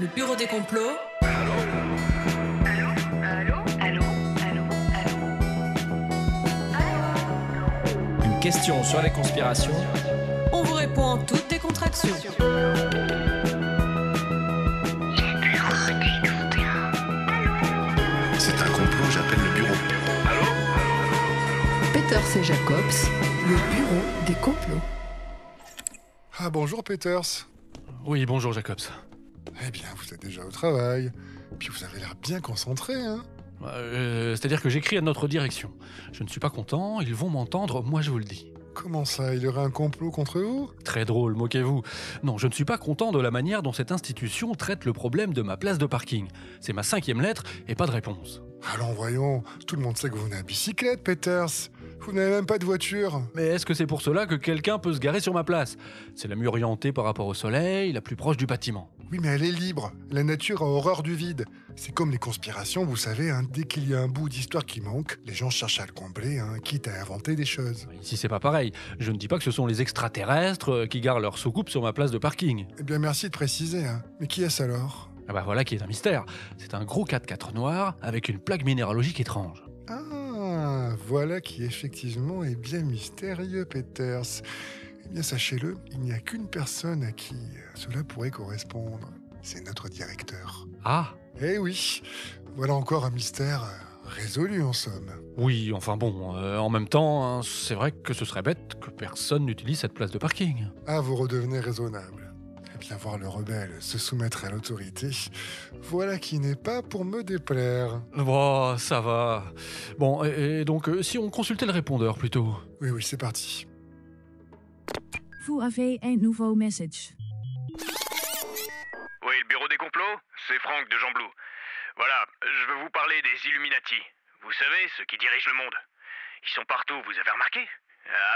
Le bureau des complots. Allô, allô, allô, allô, allô. Une question sur les conspirations. On vous répond en toute décontraction. C'est un complot, j'appelle le bureau. Peters et Jacobs, le bureau des complots. Ah bonjour Peters. Oui, bonjour Jacobs. Eh bien, vous êtes déjà au travail. Puis vous avez l'air bien concentré, hein. C'est-à-dire que j'écris à notre direction. Je ne suis pas content, ils vont m'entendre, moi je vous le dis. Comment ça, il y aurait un complot contre vous? Très drôle, moquez-vous. Non, je ne suis pas content de la manière dont cette institution traite le problème de ma place de parking. C'est ma 5e lettre et pas de réponse. Allons, voyons. Tout le monde sait que vous venez à bicyclette, Peters. Vous n'avez même pas de voiture. Mais est-ce que c'est pour cela que quelqu'un peut se garer sur ma place? C'est la mieux orientée par rapport au soleil, la plus proche du bâtiment. Oui, mais elle est libre. La nature a horreur du vide. C'est comme les conspirations, vous savez, hein, dès qu'il y a un bout d'histoire qui manque, les gens cherchent à le combler, hein, quitte à inventer des choses. Ici c'est pas pareil. Je ne dis pas que ce sont les extraterrestres qui garent leur soucoupe sur ma place de parking. Eh bien, merci de préciser, hein. Mais qui est-ce alors? Ah bah voilà qui est un mystère. C'est un gros 4x4 noir avec une plaque minéralogique étrange. Ah, voilà qui effectivement est bien mystérieux, Peters. Eh bien, sachez-le, il n'y a qu'une personne à qui cela pourrait correspondre. C'est notre directeur. Ah Eh oui, voilà encore un mystère résolu en somme. oui, enfin bon, en même temps, hein, c'est vrai que ce serait bête que personne n'utilise cette place de parking. Ah, vous redevenez raisonnable. Eh bien, voir le rebelle se soumettre à l'autorité, voilà qui n'est pas pour me déplaire. Bon, ça va. Bon, et donc, si on consultait le répondeur plutôt. Oui, c'est parti. Vous avez un nouveau message. Oui, le bureau des complots, c'est Franck de Jean Blou. Voilà, je veux vous parler des Illuminati. Vous savez, ceux qui dirigent le monde. Ils sont partout, vous avez remarqué?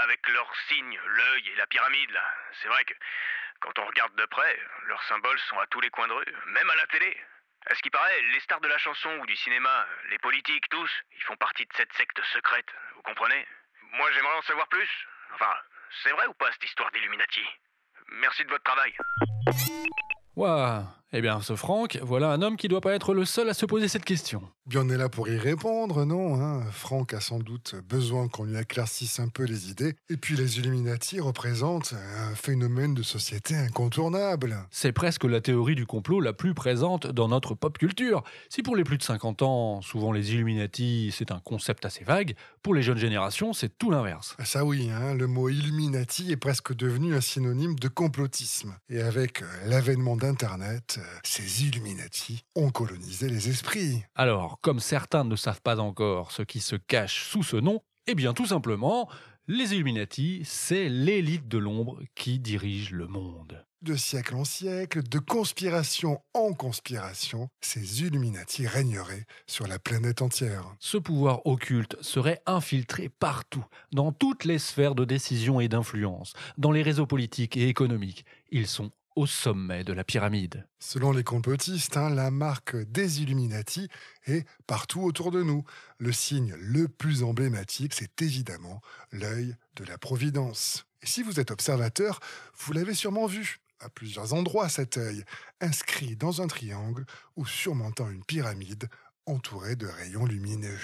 Avec leurs signes, l'œil et la pyramide, là. C'est vrai que, quand on regarde de près, leurs symboles sont à tous les coins de rue, même à la télé. À ce qui paraît, les stars de la chanson ou du cinéma, les politiques, tous, ils font partie de cette secte secrète, vous comprenez? Moi, j'aimerais en savoir plus. Enfin, c'est vrai ou pas, cette histoire d'Illuminati? Merci de votre travail. Ouah, eh bien, ce Franck, voilà un homme qui doit pas être le seul à se poser cette question. Bien, on est là pour y répondre, non, hein? Franck a sans doute besoin qu'on lui éclaircisse un peu les idées. Et puis les Illuminati représentent un phénomène de société incontournable. C'est presque la théorie du complot la plus présente dans notre pop culture. Si pour les plus de 50 ans, souvent les Illuminati, c'est un concept assez vague, pour les jeunes générations, c'est tout l'inverse. Ça oui, hein, le mot Illuminati est presque devenu un synonyme de complotisme. Et avec l'avènement d'Internet, ces Illuminati ont colonisé les esprits. Alors, comme certains ne savent pas encore ce qui se cache sous ce nom, eh bien tout simplement, les Illuminati, c'est l'élite de l'ombre qui dirige le monde. De siècle en siècle, de conspiration en conspiration, ces Illuminati régneraient sur la planète entière. Ce pouvoir occulte serait infiltré partout, dans toutes les sphères de décision et d'influence, dans les réseaux politiques et économiques. Ils sont au sommet de la pyramide. Selon les complotistes, la marque des Illuminati est partout autour de nous. Le signe le plus emblématique, c'est évidemment l'œil de la Providence. Et si vous êtes observateur, vous l'avez sûrement vu, à plusieurs endroits cet œil, inscrit dans un triangle ou surmontant une pyramide entourée de rayons lumineux.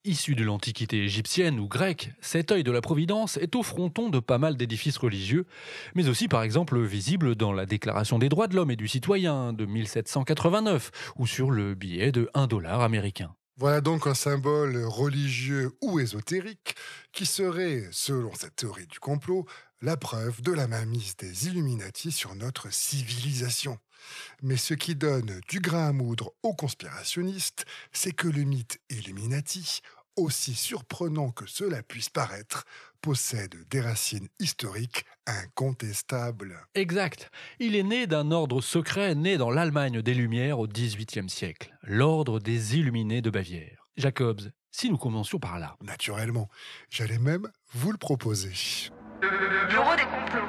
Issu de l'Antiquité égyptienne ou grecque, cet œil de la Providence est au fronton de pas mal d'édifices religieux, mais aussi par exemple visible dans la Déclaration des droits de l'homme et du citoyen de 1789 ou sur le billet de $1 américain. Voilà donc un symbole religieux ou ésotérique qui serait, selon cette théorie du complot, la preuve de la mainmise des Illuminati sur notre civilisation. Mais ce qui donne du grain à moudre aux conspirationnistes, c'est que le mythe Illuminati, aussi surprenant que cela puisse paraître, possède des racines historiques incontestables. Exact. Il est né d'un ordre secret né dans l'Allemagne des Lumières au XVIIIe siècle, l'ordre des Illuminés de Bavière. Jacobs, si nous commencions par là. Naturellement, j'allais même vous le proposer. Le bureau des complots.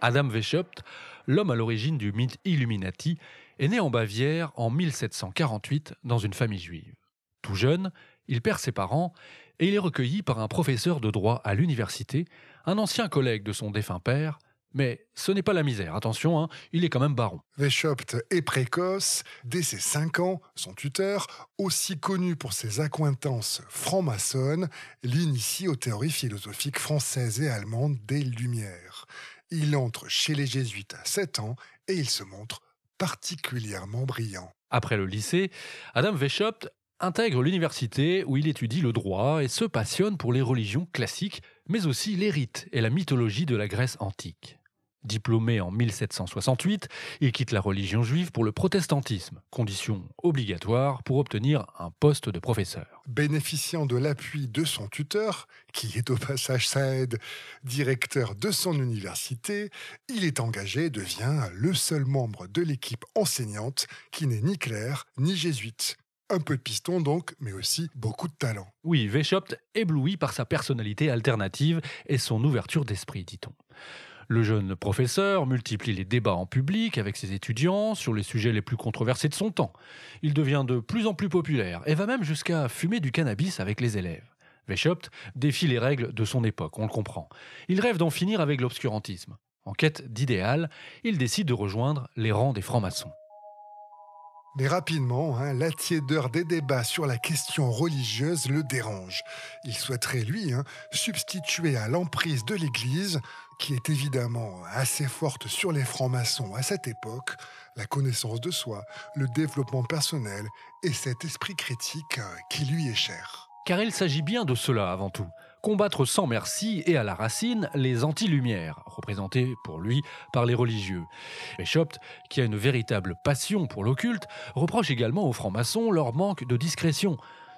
Adam Weishaupt, l'homme à l'origine du mythe Illuminati, est né en Bavière en 1748 dans une famille juive. Tout jeune, il perd ses parents et il est recueilli par un professeur de droit à l'université, un ancien collègue de son défunt père, Mais ce n'est pas la misère, attention, hein, il est quand même baron. Weishaupt est précoce. Dès ses 5 ans, son tuteur, aussi connu pour ses accointances franc-maçonnes, l'initie aux théories philosophiques françaises et allemandes des Lumières. Il entre chez les jésuites à 7 ans et il se montre particulièrement brillant. Après le lycée, Adam Weishaupt intègre l'université où il étudie le droit et se passionne pour les religions classiques, mais aussi les rites et la mythologie de la Grèce antique. Diplômé en 1768, il quitte la religion juive pour le protestantisme, condition obligatoire pour obtenir un poste de professeur. Bénéficiant de l'appui de son tuteur, qui est au passage Saed, directeur de son université, il est engagé et devient le seul membre de l'équipe enseignante qui n'est ni clerc ni jésuite. Un peu de piston donc, mais aussi beaucoup de talent. Oui, Weishaupt éblouit par sa personnalité alternative et son ouverture d'esprit, dit-on. Le jeune professeur multiplie les débats en public avec ses étudiants sur les sujets les plus controversés de son temps. Il devient de plus en plus populaire et va même jusqu'à fumer du cannabis avec les élèves. Weishaupt défie les règles de son époque, on le comprend. Il rêve d'en finir avec l'obscurantisme. En quête d'idéal, il décide de rejoindre les rangs des francs-maçons. Mais rapidement, la tiédeur des débats sur la question religieuse le dérange. Il souhaiterait, lui, substituer à l'emprise de l'Église, qui est évidemment assez forte sur les francs-maçons à cette époque, la connaissance de soi, le développement personnel et cet esprit critique qui lui est cher. Car il s'agit bien de cela avant tout. Combattre sans merci et à la racine les anti-lumières, représentés pour lui par les religieux. Weishaupt, qui a une véritable passion pour l'occulte, reproche également aux francs-maçons leur manque de discrétion.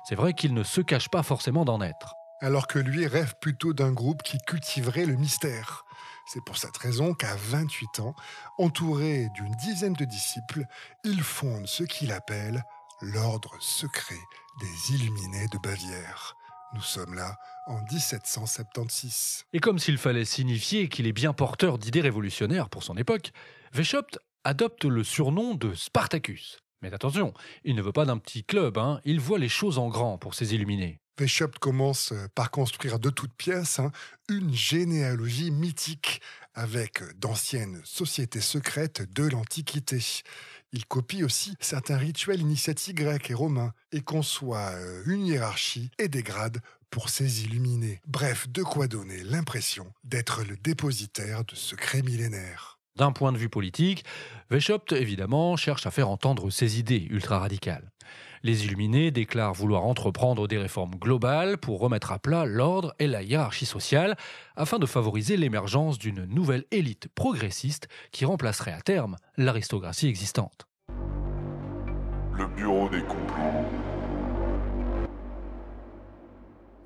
C'est vrai qu'il ne se cache pas forcément d'en être. Alors que lui rêve plutôt d'un groupe qui cultiverait le mystère. C'est pour cette raison qu'à 28 ans, entouré d'une dizaine de disciples, il fonde ce qu'il appelle l'ordre secret des Illuminés de Bavière. Nous sommes là en 1776. Et comme s'il fallait signifier qu'il est bien porteur d'idées révolutionnaires pour son époque, Weishaupt adopte le surnom de Spartacus. Mais attention, il ne veut pas d'un petit club, il voit les choses en grand pour ses illuminés. Weishaupt commence par construire de toutes pièces une généalogie mythique avec d'anciennes sociétés secrètes de l'Antiquité. Il copie aussi certains rituels initiatiques grecs et romains et conçoit une hiérarchie et des grades pour ses illuminés. Bref, de quoi donner l'impression d'être le dépositaire de secrets millénaires. D'un point de vue politique, Weishaupt, évidemment, cherche à faire entendre ses idées ultra-radicales. Les Illuminés déclarent vouloir entreprendre des réformes globales pour remettre à plat l'ordre et la hiérarchie sociale afin de favoriser l'émergence d'une nouvelle élite progressiste qui remplacerait à terme l'aristocratie existante. Le bureau des complots.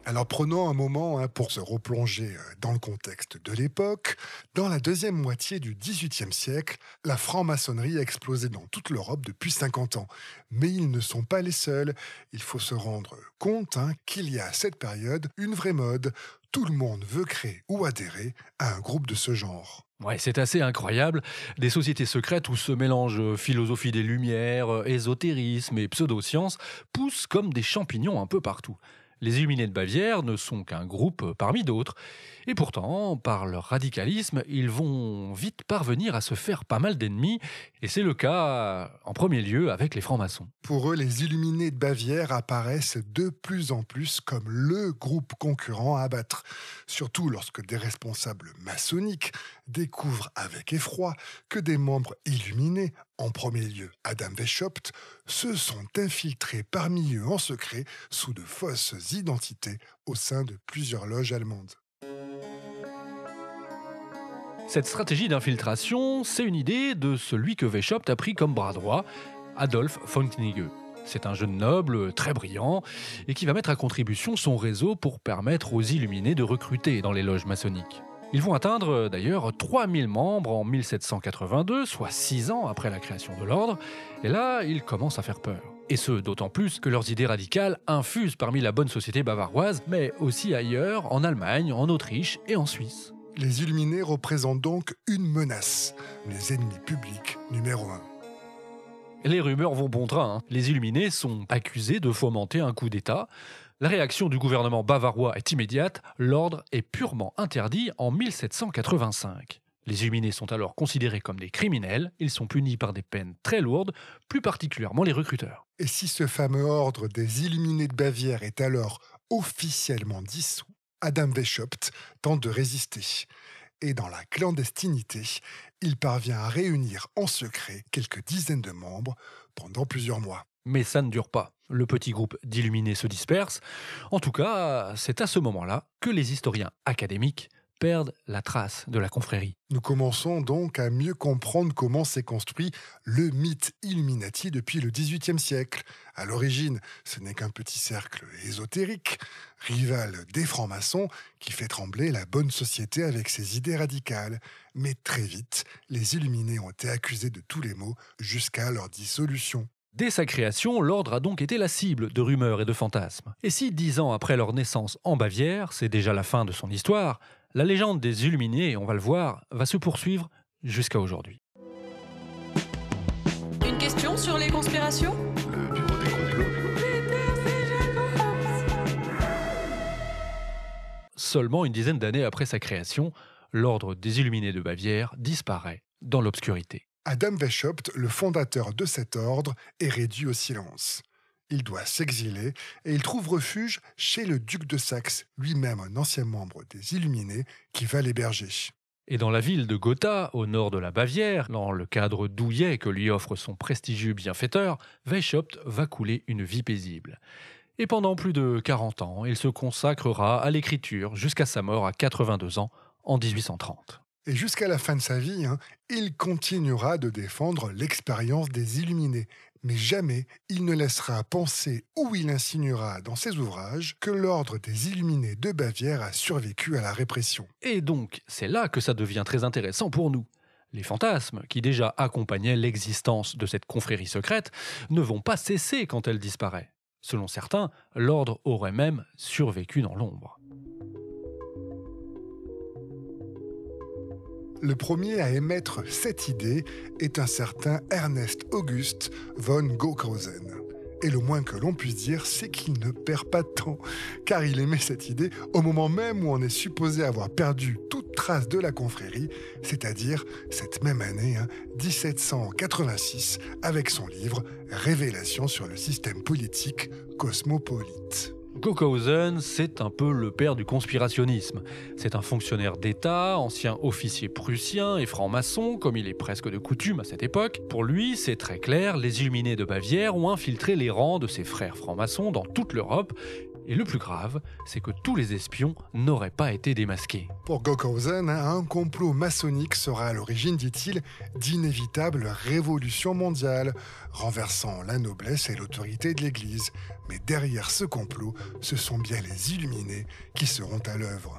Alors prenons un moment pour se replonger dans le contexte de l'époque. Dans la deuxième moitié du XVIIIe siècle, la franc-maçonnerie a explosé dans toute l'Europe depuis 50 ans. Mais ils ne sont pas les seuls. Il faut se rendre compte qu'il y a à cette période une vraie mode. Tout le monde veut créer ou adhérer à un groupe de ce genre. Ouais, c'est assez incroyable. Des sociétés secrètes où se mélangent philosophie des Lumières, ésotérisme et pseudosciences poussent comme des champignons un peu partout. Les Illuminés de Bavière ne sont qu'un groupe parmi d'autres. Et pourtant, par leur radicalisme, ils vont vite parvenir à se faire pas mal d'ennemis. Et c'est le cas, en premier lieu, avec les francs-maçons. Pour eux, les Illuminés de Bavière apparaissent de plus en plus comme le groupe concurrent à abattre. Surtout lorsque des responsables maçonniques découvrent avec effroi que des membres illuminés, en premier lieu Adam Weishaupt, se sont infiltrés parmi eux en secret sous de fausses identités au sein de plusieurs loges allemandes. Cette stratégie d'infiltration, c'est une idée de celui que Weishaupt a pris comme bras droit, Adolf von Knigge. C'est un jeune noble très brillant et qui va mettre à contribution son réseau pour permettre aux Illuminés de recruter dans les loges maçonniques. Ils vont atteindre d'ailleurs 3000 membres en 1782, soit 6 ans après la création de l'ordre, et là, ils commencent à faire peur. Et ce, d'autant plus que leurs idées radicales infusent parmi la bonne société bavaroise, mais aussi ailleurs, en Allemagne, en Autriche et en Suisse. Les Illuminés représentent donc une menace, les ennemis publics numéro 1. Les rumeurs vont bon train. Les Illuminés sont accusés de fomenter un coup d'État. La réaction du gouvernement bavarois est immédiate. L'ordre est purement interdit en 1785. Les Illuminés sont alors considérés comme des criminels, ils sont punis par des peines très lourdes, plus particulièrement les recruteurs. Et si ce fameux ordre des Illuminés de Bavière est alors officiellement dissous, Adam Weishaupt tente de résister. Et dans la clandestinité, il parvient à réunir en secret quelques dizaines de membres pendant plusieurs mois. Mais ça ne dure pas. Le petit groupe d'illuminés se disperse. En tout cas, c'est à ce moment-là que les historiens académiques perdent la trace de la confrérie. Nous commençons donc à mieux comprendre comment s'est construit le mythe Illuminati depuis le XVIIIe siècle. À l'origine, ce n'est qu'un petit cercle ésotérique, rival des francs-maçons, qui fait trembler la bonne société avec ses idées radicales. Mais très vite, les Illuminés ont été accusés de tous les maux jusqu'à leur dissolution. Dès sa création, l'ordre a donc été la cible de rumeurs et de fantasmes. Et si 10 ans après leur naissance en Bavière, c'est déjà la fin de son histoire, la légende des Illuminés, on va le voir, va se poursuivre jusqu'à aujourd'hui. Une question sur les conspirations ? Le bureau des complots. Seulement une dizaine d'années après sa création, l'ordre des Illuminés de Bavière disparaît dans l'obscurité. Adam Weishaupt, le fondateur de cet ordre, est réduit au silence. Il doit s'exiler et il trouve refuge chez le duc de Saxe, lui-même un ancien membre des Illuminés, qui va l'héberger. Et dans la ville de Gotha, au nord de la Bavière, dans le cadre douillet que lui offre son prestigieux bienfaiteur, Weishaupt va couler une vie paisible. Et pendant plus de 40 ans, il se consacrera à l'écriture jusqu'à sa mort à 82 ans en 1830. Et jusqu'à la fin de sa vie, il continuera de défendre l'expérience des Illuminés. Mais jamais il ne laissera penser ou il insinuera dans ses ouvrages que l'ordre des Illuminés de Bavière a survécu à la répression. Et donc, c'est là que ça devient très intéressant pour nous. Les fantasmes, qui déjà accompagnaient l'existence de cette confrérie secrète, ne vont pas cesser quand elle disparaît. Selon certains, l'ordre aurait même survécu dans l'ombre. Le premier à émettre cette idée est un certain Ernest August von Gockhausen. Et le moins que l'on puisse dire, c'est qu'il ne perd pas de temps, car il émet cette idée au moment même où on est supposé avoir perdu toute trace de la confrérie, c'est-à-dire cette même année, 1786, avec son livre « Révélations sur le système politique cosmopolite ». Gockhausen, c'est un peu le père du conspirationnisme. C'est un fonctionnaire d'État, ancien officier prussien et franc-maçon, comme il est presque de coutume à cette époque. Pour lui, c'est très clair, les Illuminés de Bavière ont infiltré les rangs de ses frères francs-maçons dans toute l'Europe. Et le plus grave, c'est que tous les espions n'auraient pas été démasqués. Pour Gockhausen, un complot maçonnique sera à l'origine, dit-il, d'inévitables révolutions mondiales, renversant la noblesse et l'autorité de l'Église. Mais derrière ce complot, ce sont bien les Illuminés qui seront à l'œuvre.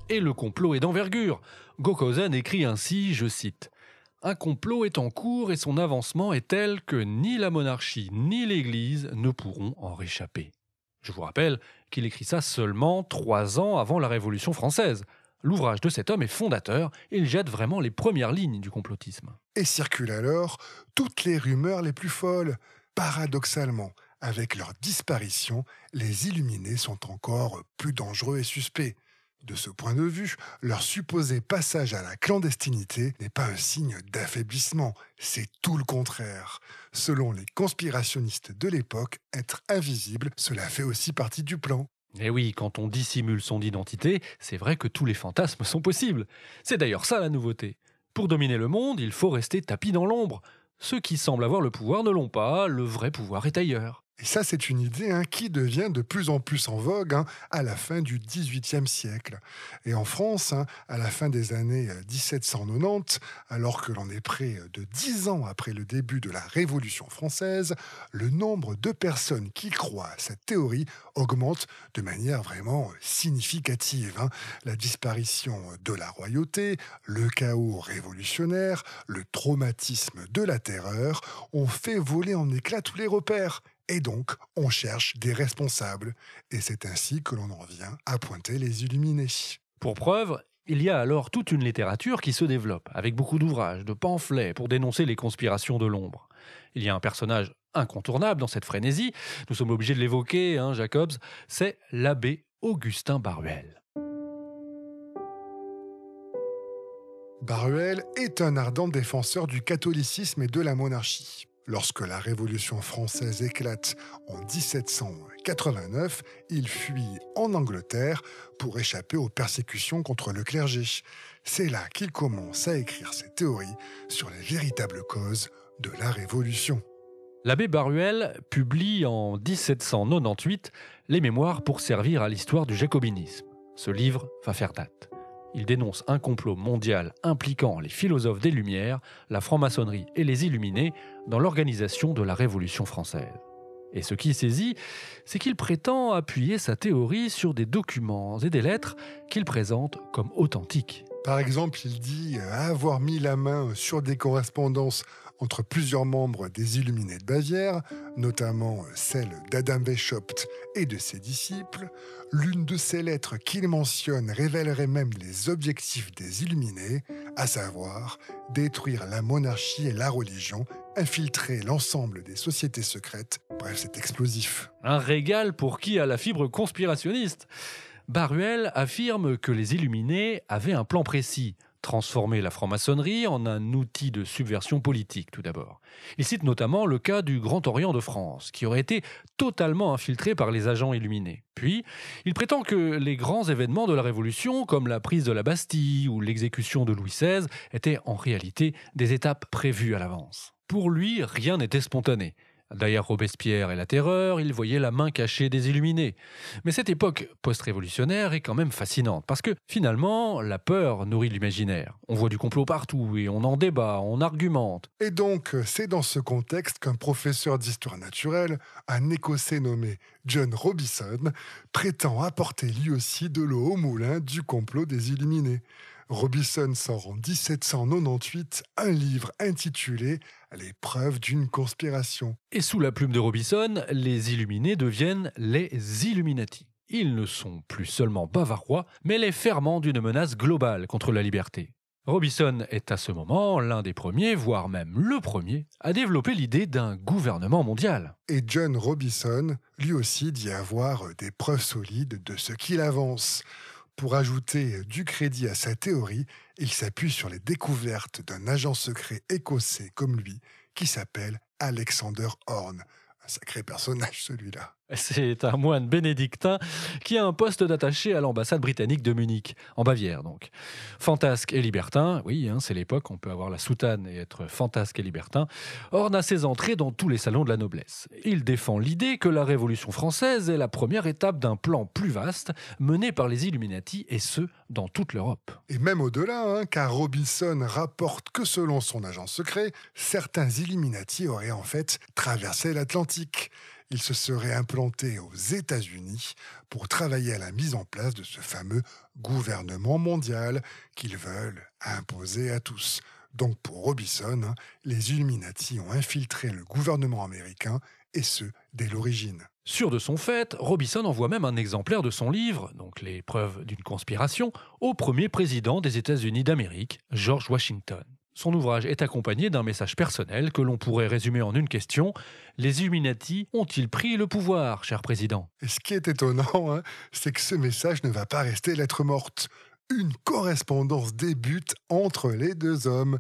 Et le complot est d'envergure. Gockhausen écrit ainsi, je cite, « Un complot est en cours et son avancement est tel que ni la monarchie ni l'Église ne pourront en réchapper. » Je vous rappelle qu'il écrit ça seulement 3 ans avant la Révolution française. L'ouvrage de cet homme est fondateur et il jette vraiment les premières lignes du complotisme. Et circulent alors toutes les rumeurs les plus folles. Paradoxalement, avec leur disparition, les Illuminés sont encore plus dangereux et suspects. De ce point de vue, leur supposé passage à la clandestinité n'est pas un signe d'affaiblissement, c'est tout le contraire. Selon les conspirationnistes de l'époque, être invisible, cela fait aussi partie du plan. Et oui, quand on dissimule son identité, c'est vrai que tous les fantasmes sont possibles. C'est d'ailleurs ça la nouveauté. Pour dominer le monde, il faut rester tapis dans l'ombre. Ceux qui semblent avoir le pouvoir ne l'ont pas, le vrai pouvoir est ailleurs. Et ça, c'est une idée qui devient de plus en plus en vogue à la fin du XVIIIe siècle. Et en France, à la fin des années 1790, alors que l'on est près de 10 ans après le début de la Révolution française, le nombre de personnes qui croient à cette théorie augmente de manière vraiment significative. La disparition de la royauté, le chaos révolutionnaire, le traumatisme de la terreur ont fait voler en éclats tous les repères. Et donc, on cherche des responsables. Et c'est ainsi que l'on en vient à pointer les Illuminés. Pour preuve, il y a alors toute une littérature qui se développe, avec beaucoup d'ouvrages, de pamphlets pour dénoncer les conspirations de l'ombre. Il y a un personnage incontournable dans cette frénésie, nous sommes obligés de l'évoquer, Jacobs, c'est l'abbé Augustin Baruel. Baruel est un ardent défenseur du catholicisme et de la monarchie. Lorsque la Révolution française éclate en 1789, il fuit en Angleterre pour échapper aux persécutions contre le clergé. C'est là qu'il commence à écrire ses théories sur les véritables causes de la Révolution. L'abbé Baruel publie en 1798 les Mémoires pour servir à l'histoire du jacobinisme. Ce livre va faire date. Il dénonce un complot mondial impliquant les philosophes des Lumières, la franc-maçonnerie et les Illuminés dans l'organisation de la Révolution française. Et ce qui saisit, c'est qu'il prétend appuyer sa théorie sur des documents et des lettres qu'il présente comme authentiques. Par exemple, il dit avoir mis la main sur des correspondances entre plusieurs membres des Illuminés de Bavière, notamment celle d'Adam Weishaupt et de ses disciples. L'une de ces lettres qu'il mentionne révélerait même les objectifs des Illuminés, à savoir détruire la monarchie et la religion, infiltrer l'ensemble des sociétés secrètes. Bref, c'est explosif. Un régal pour qui a la fibre conspirationniste. Baruel affirme que les Illuminés avaient un plan précis: transformer la franc-maçonnerie en un outil de subversion politique, tout d'abord. Il cite notamment le cas du Grand Orient de France, qui aurait été totalement infiltré par les agents illuminés. Puis, il prétend que les grands événements de la Révolution, comme la prise de la Bastille ou l'exécution de Louis XVI, étaient en réalité des étapes prévues à l'avance. Pour lui, rien n'était spontané. Derrière Robespierre et la Terreur, il voyait la main cachée des Illuminés. Mais cette époque post-révolutionnaire est quand même fascinante, parce que finalement, la peur nourrit l'imaginaire. On voit du complot partout et on en débat, on argumente. Et donc, c'est dans ce contexte qu'un professeur d'histoire naturelle, un Écossais nommé John Robison, prétend apporter lui aussi de l'eau au moulin du complot des Illuminés. Robison sort en 1798 un livre intitulé « Les preuves d'une conspiration ». Et sous la plume de Robison, les Illuminés deviennent les Illuminati. Ils ne sont plus seulement bavarois, mais les ferments d'une menace globale contre la liberté. Robison est à ce moment l'un des premiers, voire même le premier, à développer l'idée d'un gouvernement mondial. Et John Robison, lui aussi, dit avoir des preuves solides de ce qu'il avance. Pour ajouter du crédit à sa théorie, il s'appuie sur les découvertes d'un agent secret écossais comme lui, qui s'appelle Alexander Horne. Un sacré personnage, celui-là. C'est un moine bénédictin qui a un poste d'attaché à l'ambassade britannique de Munich, en Bavière donc. Fantasque et libertin, oui, c'est l'époque, on peut avoir la soutane et être fantasque et libertin. Horne a ses entrées dans tous les salons de la noblesse. Il défend l'idée que la Révolution française est la première étape d'un plan plus vaste mené par les Illuminati, et ce, dans toute l'Europe. Et même au-delà, car Robison rapporte que selon son agent secret, certains Illuminati auraient en fait traversé l'Atlantique. Ils se seraient implantés aux États-Unis pour travailler à la mise en place de ce fameux gouvernement mondial qu'ils veulent imposer à tous. Donc pour Robison, les Illuminati ont infiltré le gouvernement américain, et ce, dès l'origine. Sûr de son fait, Robison envoie même un exemplaire de son livre, donc Les preuves d'une conspiration, au premier président des États-Unis d'Amérique, George Washington. Son ouvrage est accompagné d'un message personnel que l'on pourrait résumer en une question: les Illuminati ont-ils pris le pouvoir, cher président? Et ce qui est étonnant, c'est que ce message ne va pas rester lettre morte. Une correspondance débute entre les deux hommes.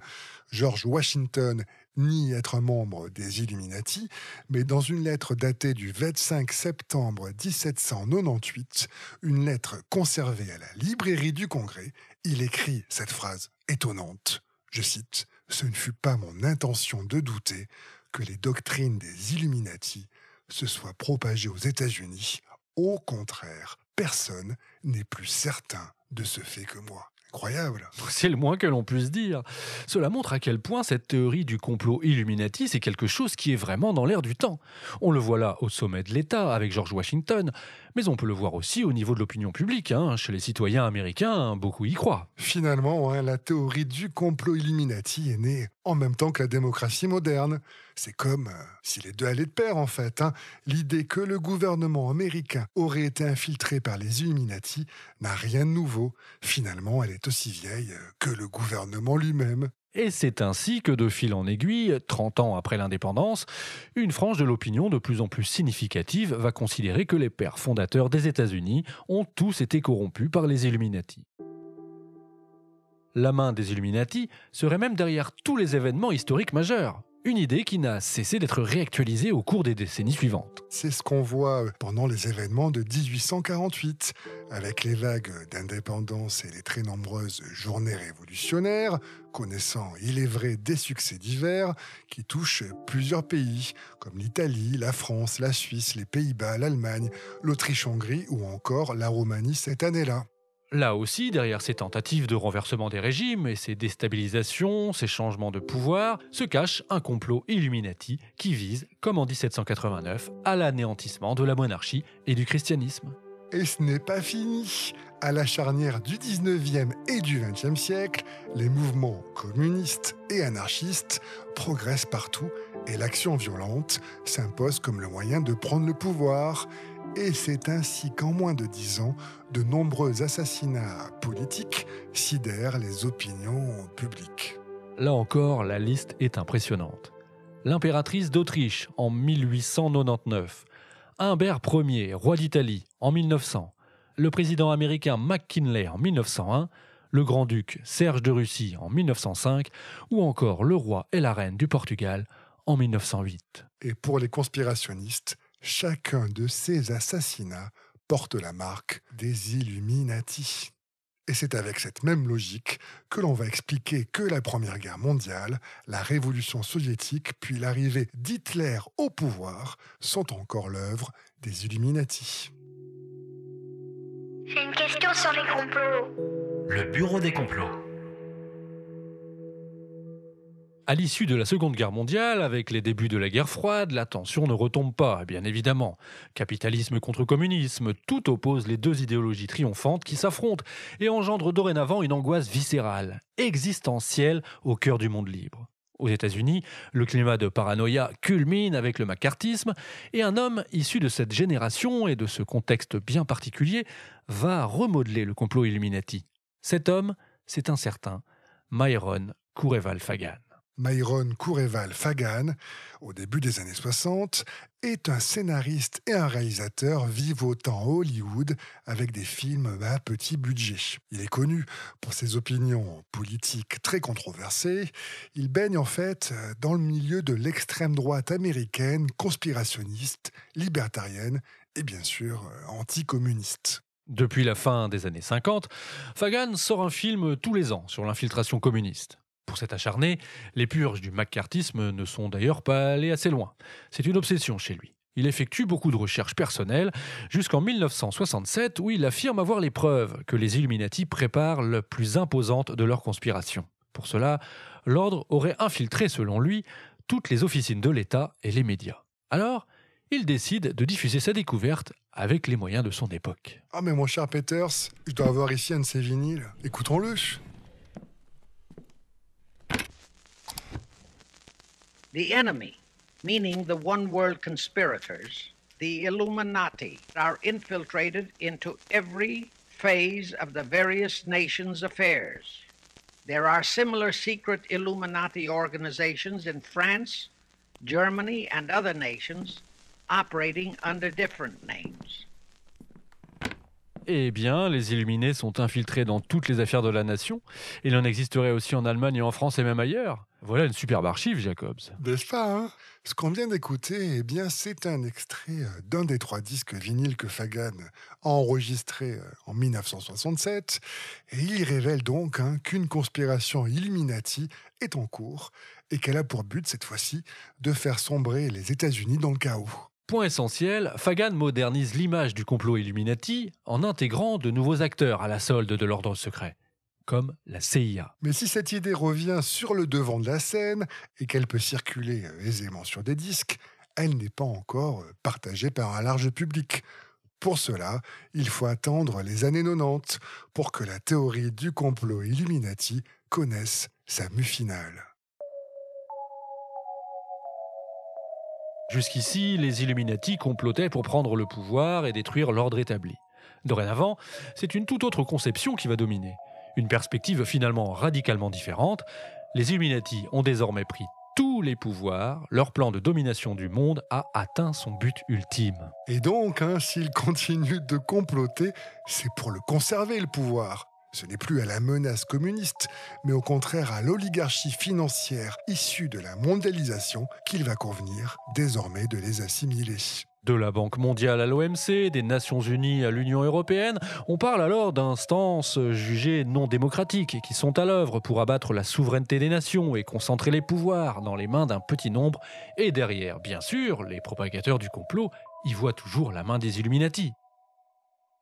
George Washington nie être un membre des Illuminati, mais dans une lettre datée du 25 septembre 1798, une lettre conservée à la librairie du Congrès, il écrit cette phrase étonnante. Je cite, « Ce ne fut pas mon intention de douter que les doctrines des Illuminati se soient propagées aux États-Unis. Au contraire, personne n'est plus certain de ce fait que moi. » Incroyable. C'est le moins que l'on puisse dire. Cela montre à quel point cette théorie du complot Illuminati, c'est quelque chose qui est vraiment dans l'air du temps. On le voit là au sommet de l'État avec George Washington, mais on peut le voir aussi au niveau de l'opinion publique. Chez les citoyens américains, beaucoup y croient. Finalement, la théorie du complot Illuminati est née en même temps que la démocratie moderne. C'est comme si les deux allaient de pair, en fait. L'idée que le gouvernement américain aurait été infiltré par les Illuminati n'a rien de nouveau. Finalement, elle est aussi vieille que le gouvernement lui-même. Et c'est ainsi que, de fil en aiguille, 30 ans après l'indépendance, une frange de l'opinion de plus en plus significative va considérer que les pères fondateurs des États-Unis ont tous été corrompus par les Illuminati. La main des Illuminati serait même derrière tous les événements historiques majeurs. Une idée qui n'a cessé d'être réactualisée au cours des décennies suivantes. C'est ce qu'on voit pendant les événements de 1848, avec les vagues d'indépendance et les très nombreuses journées révolutionnaires, connaissant, il est vrai, des succès divers qui touchent plusieurs pays, comme l'Italie, la France, la Suisse, les Pays-Bas, l'Allemagne, l'Autriche-Hongrie ou encore la Roumanie cette année-là. Là aussi, derrière ces tentatives de renversement des régimes et ces déstabilisations, ces changements de pouvoir, se cache un complot Illuminati qui vise, comme en 1789, à l'anéantissement de la monarchie et du christianisme. Et ce n'est pas fini. À la charnière du 19e et du 20e siècle, les mouvements communistes et anarchistes progressent partout et l'action violente s'impose comme le moyen de prendre le pouvoir. Et c'est ainsi qu'en moins de 10 ans, de nombreux assassinats politiques sidèrent les opinions publiques. Là encore, la liste est impressionnante. L'impératrice d'Autriche en 1899, Humbert Ier, roi d'Italie, en 1900, le président américain McKinley en 1901, le grand-duc Serge de Russie en 1905, ou encore le roi et la reine du Portugal en 1908. Et pour les conspirationnistes, chacun de ces assassinats porte la marque des Illuminati. Et c'est avec cette même logique que l'on va expliquer que la Première Guerre mondiale, la révolution soviétique, puis l'arrivée d'Hitler au pouvoir sont encore l'œuvre des Illuminati. J'ai une question sur les complots. Le bureau des complots. À l'issue de la Seconde Guerre mondiale, avec les débuts de la guerre froide, la tension ne retombe pas, bien évidemment. Capitalisme contre communisme, tout oppose les deux idéologies triomphantes qui s'affrontent et engendrent dorénavant une angoisse viscérale, existentielle au cœur du monde libre. Aux États-Unis, le climat de paranoïa culmine avec le macartisme et un homme issu de cette génération et de ce contexte bien particulier va remodeler le complot Illuminati. Cet homme, c'est un certain Myron Kureval-Fagan. Myron Kureval-Fagan, au début des années 60, est un scénariste et un réalisateur vivotant à Hollywood avec des films à petit budget. Il est connu pour ses opinions politiques très controversées. Il baigne en fait dans le milieu de l'extrême droite américaine, conspirationniste, libertarienne et bien sûr anticommuniste. Depuis la fin des années 50, Fagan sort un film tous les ans sur l'infiltration communiste. Pour cet acharné, les purges du macartisme ne sont d'ailleurs pas allées assez loin. C'est une obsession chez lui. Il effectue beaucoup de recherches personnelles jusqu'en 1967 où il affirme avoir les preuves que les Illuminati préparent la plus imposante de leurs conspirations. Pour cela, l'ordre aurait infiltré, selon lui, toutes les officines de l'État et les médias. Alors, il décide de diffuser sa découverte avec les moyens de son époque. Ah mais mon cher Peters, je dois avoir ici un de ces vinyles. Écoutons-le. The enemy, meaning the one world conspirators, the Illuminati, are infiltrated into every phase of the various nations' affairs. There are similar secret Illuminati organizations in France, Germany, and other nations operating under different names. Eh bien, les Illuminés sont infiltrés dans toutes les affaires de la nation. Il en existerait aussi en Allemagne et en France et même ailleurs. Voilà une superbe archive, Jacobs. N'est-ce pas, hein ? Ce qu'on vient d'écouter, eh bien, c'est un extrait d'un des 3 disques vinyles que Fagan a enregistré en 1967. Et il révèle donc qu'une conspiration Illuminati est en cours et qu'elle a pour but, cette fois-ci, de faire sombrer les États-Unis dans le chaos. Point essentiel, Fagan modernise l'image du complot Illuminati en intégrant de nouveaux acteurs à la solde de l'ordre secret, comme la CIA. Mais si cette idée revient sur le devant de la scène et qu'elle peut circuler aisément sur des disques, elle n'est pas encore partagée par un large public. Pour cela, il faut attendre les années 90 pour que la théorie du complot Illuminati connaisse sa mue finale. Jusqu'ici, les Illuminati complotaient pour prendre le pouvoir et détruire l'ordre établi. Dorénavant, c'est une toute autre conception qui va dominer. Une perspective finalement radicalement différente. Les Illuminati ont désormais pris tous les pouvoirs, leur plan de domination du monde a atteint son but ultime. Et donc, s'ils continuent de comploter, c'est pour le conserver, le pouvoir. Ce n'est plus à la menace communiste, mais au contraire à l'oligarchie financière issue de la mondialisation qu'il va convenir désormais de les assimiler. De la Banque mondiale à l'OMC, des Nations unies à l'Union européenne, on parle alors d'instances jugées non démocratiques et qui sont à l'œuvre pour abattre la souveraineté des nations et concentrer les pouvoirs dans les mains d'un petit nombre. Et derrière, bien sûr, les propagateurs du complot y voient toujours la main des Illuminati.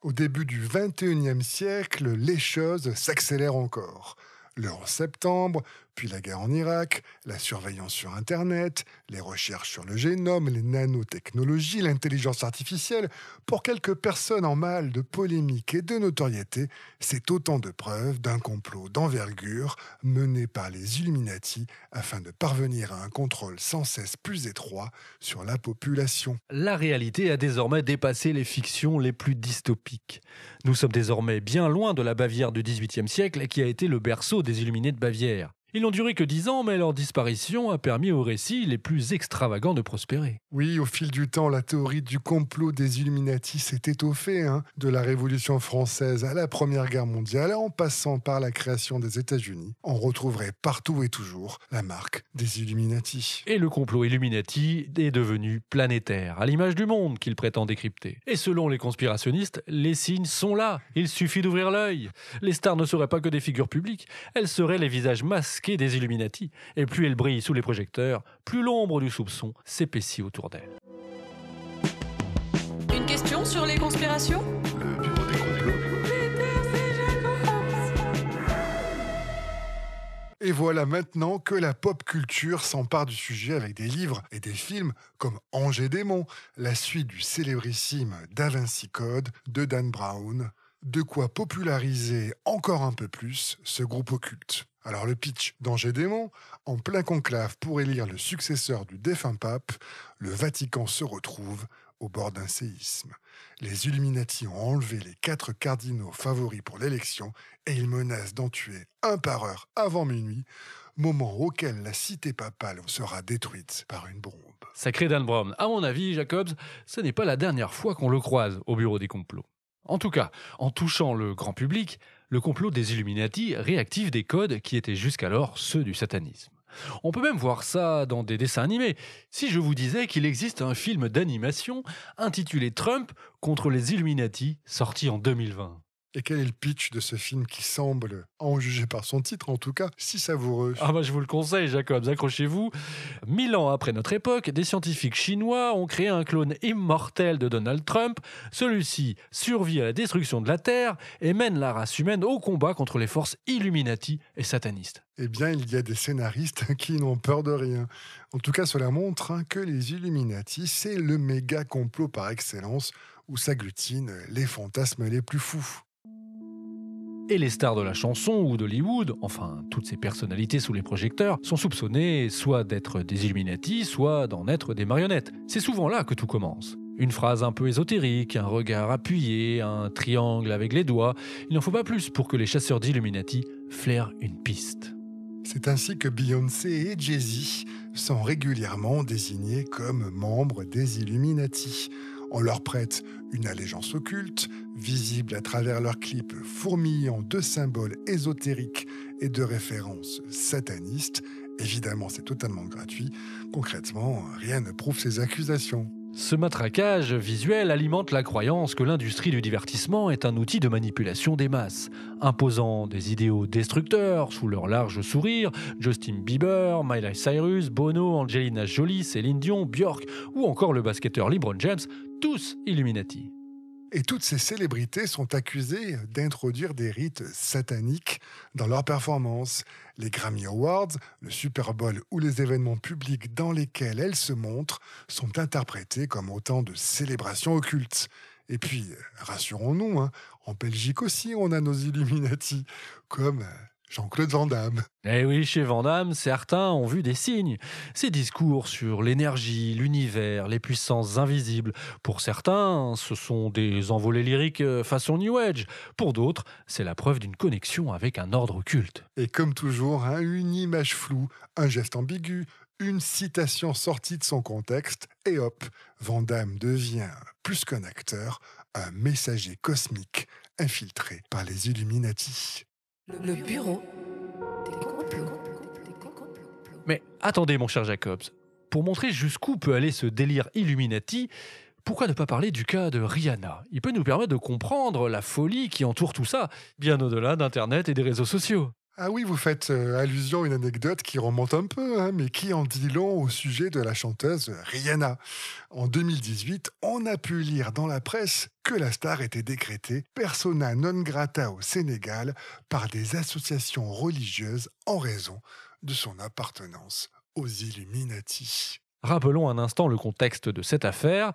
Au début du XXIe siècle, les choses s'accélèrent encore. Le 11 septembre, puis la guerre en Irak, la surveillance sur Internet, les recherches sur le génome, les nanotechnologies, l'intelligence artificielle, pour quelques personnes en mal de polémique et de notoriété, c'est autant de preuves d'un complot d'envergure mené par les Illuminati afin de parvenir à un contrôle sans cesse plus étroit sur la population. La réalité a désormais dépassé les fictions les plus dystopiques. Nous sommes désormais bien loin de la Bavière du XVIIIe siècle qui a été le berceau des Illuminés de Bavière. Ils n'ont duré que 10 ans, mais leur disparition a permis aux récits les plus extravagants de prospérer. Oui, au fil du temps, la théorie du complot des Illuminati s'est étoffée, de la Révolution française à la Première Guerre mondiale, en passant par la création des États-Unis. On retrouverait partout et toujours la marque des Illuminati. Et le complot Illuminati est devenu planétaire, à l'image du monde qu'il prétend décrypter. Et selon les conspirationnistes, les signes sont là. Il suffit d'ouvrir l'œil. Les stars ne seraient pas que des figures publiques, elles seraient les visages masqués des Illuminati, et plus elles brillent sous les projecteurs, plus l'ombre du soupçon s'épaissit autour d'elles. Une question sur les conspirations ? Le bureau des complots. Et voilà maintenant que la pop culture s'empare du sujet avec des livres et des films comme Ange et Démon, la suite du célébrissime Da Vinci Code de Dan Brown. De quoi populariser encore un peu plus ce groupe occulte. Alors le pitch d'Ange et Démon, en plein conclave pour élire le successeur du défunt pape, le Vatican se retrouve au bord d'un séisme. Les Illuminati ont enlevé les 4 cardinaux favoris pour l'élection et ils menacent d'en tuer un par heure avant minuit, moment auquel la cité papale sera détruite par une bombe. Sacré Dan Brown, à mon avis, Jacobs, ce n'est pas la dernière fois qu'on le croise au bureau des complots. En tout cas, en touchant le grand public, le complot des Illuminati réactive des codes qui étaient jusqu'alors ceux du satanisme. On peut même voir ça dans des dessins animés. Si je vous disais qu'il existe un film d'animation intitulé Trump contre les Illuminati, sorti en 2020. Et quel est le pitch de ce film qui semble, à en juger par son titre en tout cas, si savoureux? Je vous le conseille, Jacob, accrochez-vous. 1000 ans après notre époque, des scientifiques chinois ont créé un clone immortel de Donald Trump. Celui-ci survit à la destruction de la Terre et mène la race humaine au combat contre les forces Illuminati et satanistes. Eh bien, il y a des scénaristes qui n'ont peur de rien. En tout cas, cela montre que les Illuminati, c'est le méga complot par excellence où s'agglutinent les fantasmes les plus fous. Et les stars de la chanson ou d'Hollywood, enfin toutes ces personnalités sous les projecteurs, sont soupçonnées soit d'être des Illuminati, soit d'en être des marionnettes. C'est souvent là que tout commence. Une phrase un peu ésotérique, un regard appuyé, un triangle avec les doigts. Il n'en faut pas plus pour que les chasseurs d'Illuminati flairent une piste. C'est ainsi que Beyoncé et Jay-Z sont régulièrement désignés comme membres des Illuminati. On leur prête une allégeance occulte, visible à travers leurs clips fourmillant de symboles ésotériques et de références satanistes. Évidemment, c'est totalement gratuit. Concrètement, rien ne prouve ces accusations. Ce matraquage visuel alimente la croyance que l'industrie du divertissement est un outil de manipulation des masses, imposant des idéaux destructeurs sous leur large sourire, Justin Bieber, Miley Cyrus, Bono, Angelina Jolie, Céline Dion, Björk ou encore le basketteur LeBron James, tous Illuminati. Et toutes ces célébrités sont accusées d'introduire des rites sataniques dans leurs performances. Les Grammy Awards, le Super Bowl ou les événements publics dans lesquels elles se montrent sont interprétés comme autant de célébrations occultes. Et puis, rassurons-nous, en Belgique aussi, on a nos Illuminati, comme Jean-Claude Van Damme. Eh oui, chez Van Damme, certains ont vu des signes. Ces discours sur l'énergie, l'univers, les puissances invisibles. Pour certains, ce sont des envolées lyriques façon New Age. Pour d'autres, c'est la preuve d'une connexion avec un ordre occulte. Et comme toujours, une image floue, un geste ambigu, une citation sortie de son contexte, et hop, Van Damme devient, plus qu'un acteur, un messager cosmique infiltrée par les Illuminati. Le bureau des complots. Mais attendez, mon cher Jacobs, pour montrer jusqu'où peut aller ce délire Illuminati, pourquoi ne pas parler du cas de Rihanna ? Il peut nous permettre de comprendre la folie qui entoure tout ça, bien au-delà d'Internet et des réseaux sociaux. Ah oui, vous faites allusion à une anecdote qui remonte un peu, mais qui en dit long au sujet de la chanteuse Rihanna. En 2018, on a pu lire dans la presse que la star était décrétée persona non grata au Sénégal par des associations religieuses en raison de son appartenance aux Illuminati. Rappelons un instant le contexte de cette affaire.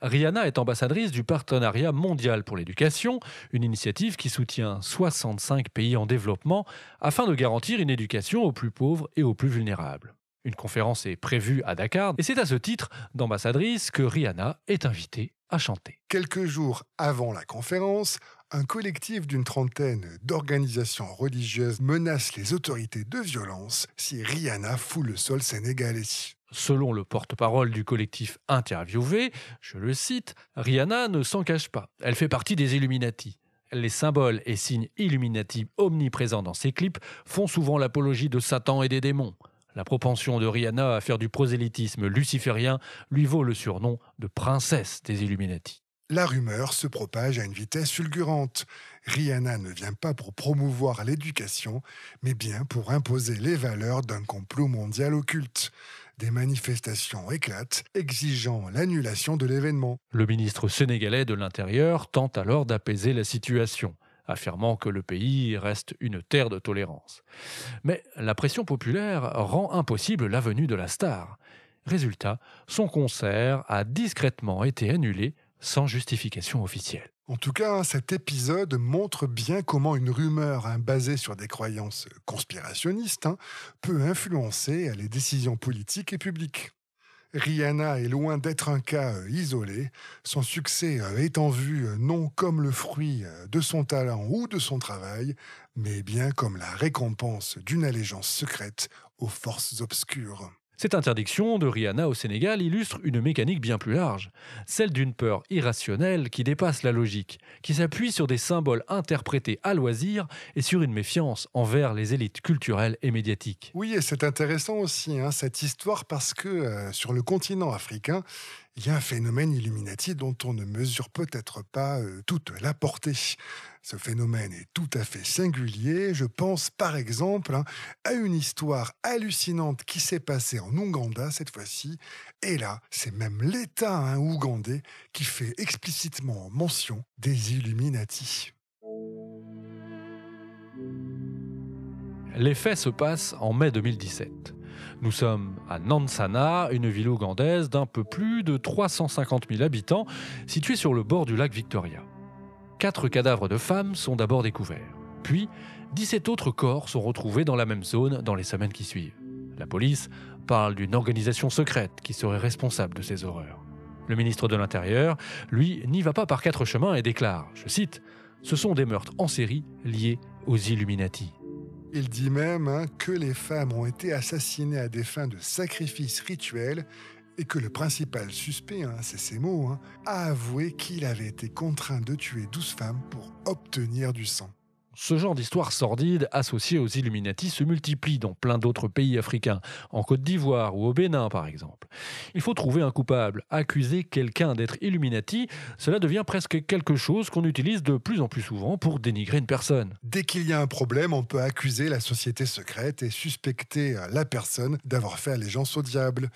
Rihanna est ambassadrice du Partenariat mondial pour l'éducation, une initiative qui soutient 65 pays en développement afin de garantir une éducation aux plus pauvres et aux plus vulnérables. Une conférence est prévue à Dakar et c'est à ce titre d'ambassadrice que Rihanna est invitée à chanter. Quelques jours avant la conférence, un collectif d'une trentaine d'organisations religieuses menace les autorités de violence si Rihanna foule le sol sénégalais. Selon le porte-parole du collectif interviewé, je le cite, Rihanna ne s'en cache pas. Elle fait partie des Illuminati. Les symboles et signes Illuminati omniprésents dans ses clips font souvent l'apologie de Satan et des démons. La propension de Rihanna à faire du prosélytisme luciférien lui vaut le surnom de princesse des Illuminati. La rumeur se propage à une vitesse fulgurante. Rihanna ne vient pas pour promouvoir l'éducation, mais bien pour imposer les valeurs d'un complot mondial occulte. Des manifestations éclatent, exigeant l'annulation de l'événement. Le ministre sénégalais de l'Intérieur tente alors d'apaiser la situation, affirmant que le pays reste une terre de tolérance. Mais la pression populaire rend impossible la venue de la star. Résultat, son concert a discrètement été annulé sans justification officielle. En tout cas, cet épisode montre bien comment une rumeur basée sur des croyances conspirationnistes peut influencer les décisions politiques et publiques. Rihanna est loin d'être un cas isolé, son succès étant vu non comme le fruit de son talent ou de son travail, mais bien comme la récompense d'une allégeance secrète aux forces obscures. Cette interdiction de Rihanna au Sénégal illustre une mécanique bien plus large, celle d'une peur irrationnelle qui dépasse la logique, qui s'appuie sur des symboles interprétés à loisir et sur une méfiance envers les élites culturelles et médiatiques. Oui, et c'est intéressant aussi, cette histoire, parce que sur le continent africain, il y a un phénomène Illuminati dont on ne mesure peut-être pas toute la portée. Ce phénomène est tout à fait singulier. Je pense par exemple à une histoire hallucinante qui s'est passée en Ouganda cette fois-ci. Et là, c'est même l'État ougandais qui fait explicitement mention des Illuminati. Les faits se passent en mai 2017. Nous sommes à Nansana, une ville ougandaise d'un peu plus de 350 000 habitants, située sur le bord du lac Victoria. 4 cadavres de femmes sont d'abord découverts. Puis, 17 autres corps sont retrouvés dans la même zone dans les semaines qui suivent. La police parle d'une organisation secrète qui serait responsable de ces horreurs. Le ministre de l'Intérieur, lui, n'y va pas par 4 chemins et déclare, je cite, « Ce sont des meurtres en série liés aux Illuminati ». Il dit même que les femmes ont été assassinées à des fins de sacrifice rituel et que le principal suspect, c'est ces mots, a avoué qu'il avait été contraint de tuer 12 femmes pour obtenir du sang. Ce genre d'histoire sordide associée aux Illuminati se multiplie dans plein d'autres pays africains, en Côte d'Ivoire ou au Bénin par exemple. Il faut trouver un coupable, accuser quelqu'un d'être Illuminati, cela devient presque quelque chose qu'on utilise de plus en plus souvent pour dénigrer une personne. Dès qu'il y a un problème, on peut accuser la société secrète et suspecter la personne d'avoir fait allégeance au diable.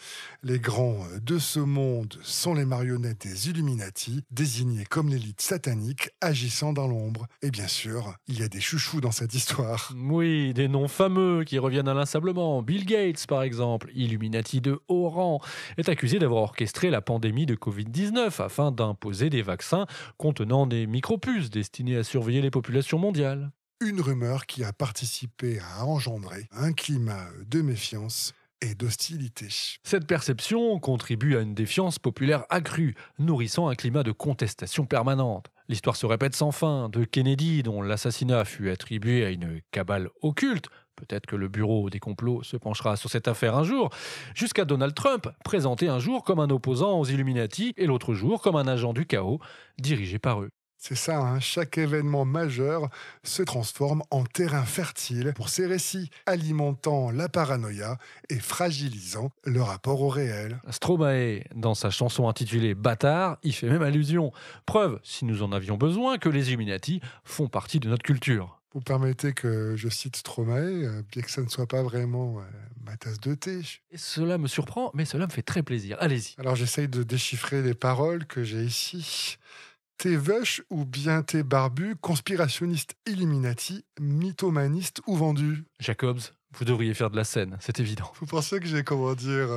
Les grands de ce monde sont les marionnettes des Illuminati, désignés comme l'élite satanique agissant dans l'ombre. Et bien sûr, il y a des chouchous dans cette histoire. Oui, des noms fameux qui reviennent inlassablement. Bill Gates, par exemple, Illuminati de haut rang, est accusé d'avoir orchestré la pandémie de Covid-19 afin d'imposer des vaccins contenant des micropuces destinées à surveiller les populations mondiales. Une rumeur qui a participé à engendrer un climat de méfiance et d'hostilité. Cette perception contribue à une défiance populaire accrue, nourrissant un climat de contestation permanente. L'histoire se répète sans fin, de Kennedy, dont l'assassinat fut attribué à une cabale occulte, peut-être que le bureau des complots se penchera sur cette affaire un jour, jusqu'à Donald Trump, présenté un jour comme un opposant aux Illuminati et l'autre jour comme un agent du chaos dirigé par eux. C'est ça, hein, chaque événement majeur se transforme en terrain fertile pour ces récits, alimentant la paranoïa et fragilisant le rapport au réel. Stromae, dans sa chanson intitulée Bâtard, y fait même allusion. Preuve, si nous en avions besoin, que les Illuminati font partie de notre culture. Vous permettez que je cite Stromae, bien que ça ne soit pas vraiment ma tasse de thé. Et cela me surprend, mais cela me fait très plaisir. Allez-y. Alors j'essaye de déchiffrer les paroles que j'ai ici. T'es veuche ou bien t'es barbu, conspirationniste Illuminati, mythomaniste ou vendu? Jacobs, vous devriez faire de la scène, c'est évident. Vous pensez que j'ai,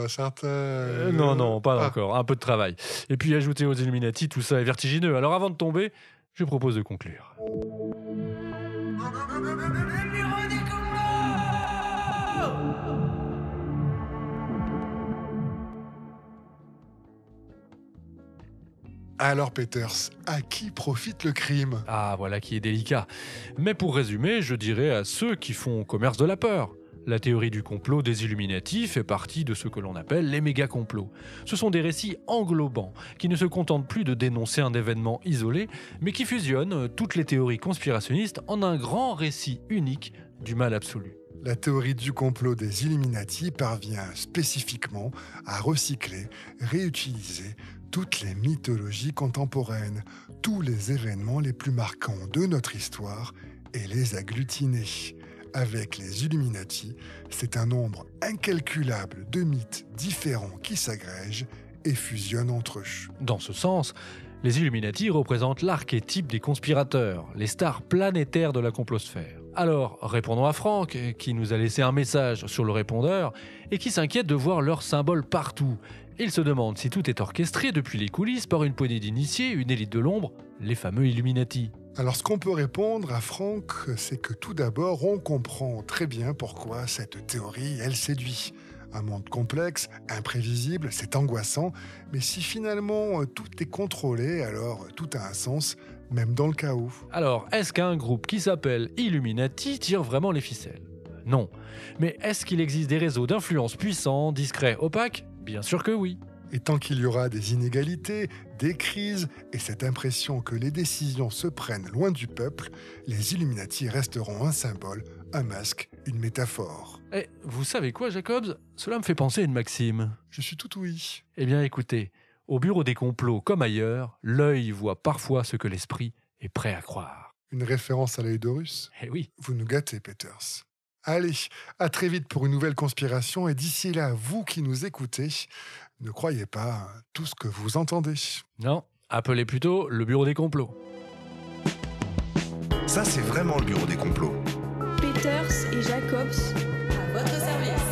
certains... Non, pas encore. Un peu de travail. Et puis ajouter aux Illuminati, tout ça est vertigineux. Alors avant de tomber, je propose de conclure. Alors Peters, à qui profite le crime? Ah, voilà qui est délicat. Mais pour résumer, je dirais à ceux qui font commerce de la peur. La théorie du complot des Illuminati fait partie de ce que l'on appelle les méga-complots. Ce sont des récits englobants, qui ne se contentent plus de dénoncer un événement isolé, mais qui fusionnent toutes les théories conspirationnistes en un grand récit unique du mal absolu. La théorie du complot des Illuminati parvient spécifiquement à recycler, réutiliser toutes les mythologies contemporaines, tous les événements les plus marquants de notre histoire et les agglutiner. Avec les Illuminati, c'est un nombre incalculable de mythes différents qui s'agrègent et fusionnent entre eux. Dans ce sens, les Illuminati représentent l'archétype des conspirateurs, les stars planétaires de la complosphère. Alors, répondons à Franck, qui nous a laissé un message sur le répondeur et qui s'inquiète de voir leurs symboles partout. Il se demande si tout est orchestré depuis les coulisses par une poignée d'initiés, une élite de l'ombre, les fameux Illuminati. Alors ce qu'on peut répondre à Franck, c'est que tout d'abord, on comprend très bien pourquoi cette théorie, elle séduit. Un monde complexe, imprévisible, c'est angoissant, mais si finalement tout est contrôlé, alors tout a un sens, même dans le chaos. Alors, est-ce qu'un groupe qui s'appelle Illuminati tire vraiment les ficelles? Non. Mais est-ce qu'il existe des réseaux d'influence puissants, discrets, opaques? Bien sûr que oui. Et tant qu'il y aura des inégalités, des crises et cette impression que les décisions se prennent loin du peuple, les Illuminati resteront un symbole, un masque, une métaphore. Et vous savez quoi, Jacobs? Cela me fait penser à une maxime. Je suis tout oui. Eh bien écoutez, au bureau des complots comme ailleurs, l'œil voit parfois ce que l'esprit est prêt à croire. Une référence à l'œil d'Horus? Eh oui. Vous nous gâtez, Peters. Allez, à très vite pour une nouvelle conspiration et d'ici là, vous qui nous écoutez, ne croyez pas tout ce que vous entendez. Non, appelez plutôt le bureau des complots. Ça, c'est vraiment le bureau des complots. Peters et Jacobs, à votre service.